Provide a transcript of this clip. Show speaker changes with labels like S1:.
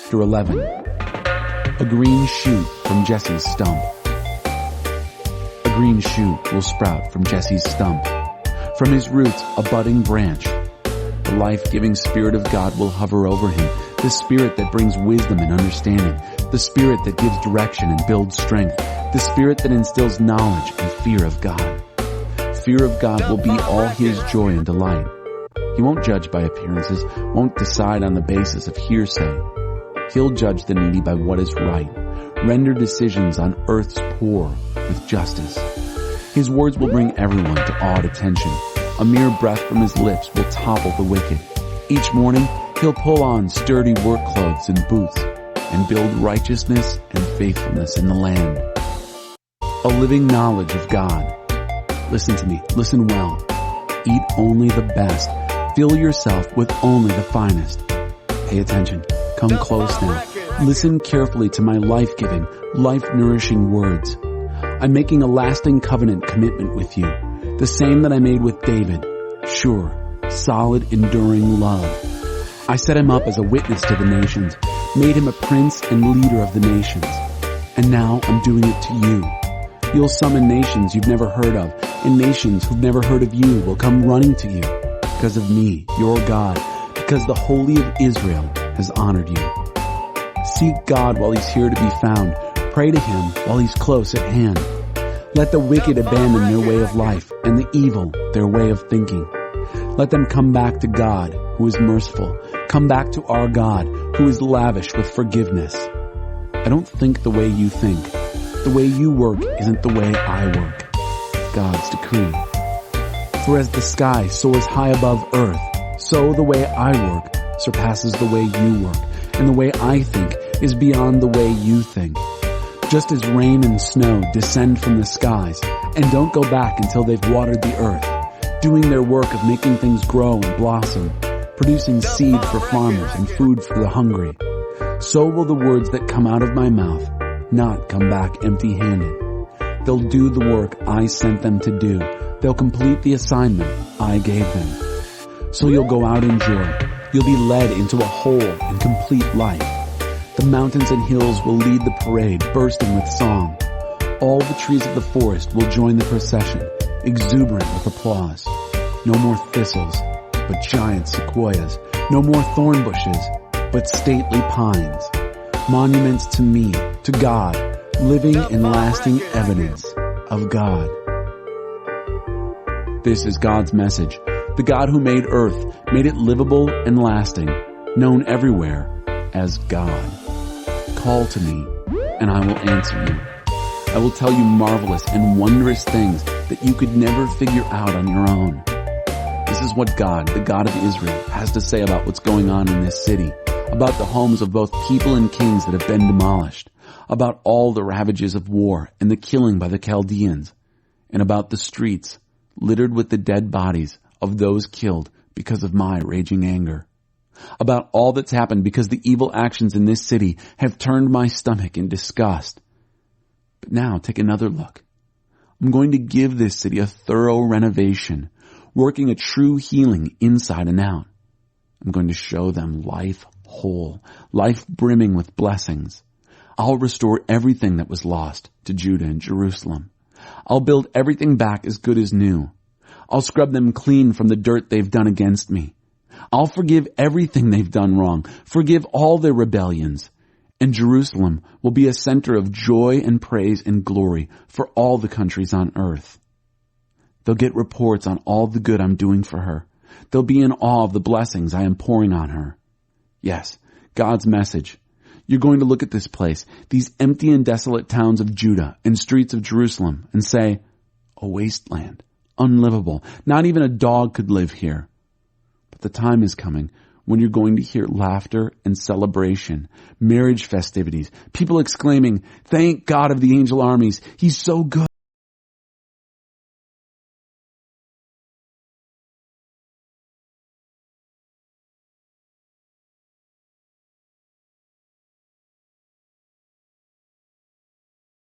S1: Chapter 11. A green shoot from Jesse's stump. A green shoot will sprout from Jesse's stump. From his roots, a budding branch. The life-giving Spirit of God will hover over him, the Spirit that brings wisdom and understanding, the Spirit that gives direction and builds strength, the Spirit that instills knowledge and fear of God. Fear of God will be all his joy and delight. He won't judge by appearances, won't decide on the basis of hearsay. He'll judge the needy by what is right, render decisions on earth's poor with justice. His words will bring everyone to awed attention. A mere breath from his lips will topple the wicked. Each morning, he'll pull on sturdy work clothes and boots and build righteousness and faithfulness in the land. A living knowledge of God. Listen to me. Listen well. Eat only the best. Fill yourself with only the finest. Pay attention. Come close now. Listen carefully to my life-giving, life-nourishing words. I'm making a lasting covenant commitment with you, the same that I made with David. Sure, solid, enduring love. I set him up as a witness to the nations, made him a prince and leader of the nations. And now I'm doing it to you. You'll summon nations you've never heard of, and nations who've never heard of you will come running to you. Because of me, your God, because the Holy of Israel has honored you. Seek God while he's here to be found. Pray to him while he's close at hand. Let the wicked abandon their way of life and the evil their way of thinking. Let them come back to God, who is merciful. Come back to our God, who is lavish with forgiveness. I don't think the way you think. The way you work isn't the way I work. God's decree. For as the sky soars high above earth, so the way I work surpasses the way you work, and the way I think is beyond the way you think. Just as rain and snow descend from the skies and don't go back until they've watered the earth, doing their work of making things grow and blossom, producing seed for farmers and food for the hungry, so will the words that come out of my mouth not come back empty-handed. They'll do the work I sent them to do. They'll complete the assignment I gave them. So you'll go out in joy. You'll be led into a whole and complete life. The mountains and hills will lead the parade, bursting with song. All the trees of the forest will join the procession, exuberant with applause. No more thistles, but giant sequoias. No more thorn bushes, but stately pines. Monuments to me, to God, living and lasting evidence of God. This is God's message. The God who made earth, made it livable and lasting, known everywhere as God. Call to me, and I will answer you. I will tell you marvelous and wondrous things that you could never figure out on your own. This is what God, the God of Israel, has to say about what's going on in this city, about the homes of both people and kings that have been demolished, about all the ravages of war and the killing by the Chaldeans, and about the streets littered with the dead bodies of those killed because of my raging anger. About all that's happened because the evil actions in this city have turned my stomach in disgust. But now take another look. I'm going to give this city a thorough renovation, working a true healing inside and out. I'm going to show them life whole, life brimming with blessings. I'll restore everything that was lost to Judah and Jerusalem. I'll build everything back as good as new. I'll scrub them clean from the dirt they've done against me. I'll forgive everything they've done wrong, forgive all their rebellions. And Jerusalem will be a center of joy and praise and glory for all the countries on earth. They'll get reports on all the good I'm doing for her. They'll be in awe of the blessings I am pouring on her. Yes, God's message. You're going to look at this place, these empty and desolate towns of Judah and streets of Jerusalem, and say, a wasteland, unlivable. Not even a dog could live here. But the time is coming when you're going to hear laughter and celebration, marriage festivities, people exclaiming, thank God of the angel armies, he's so good.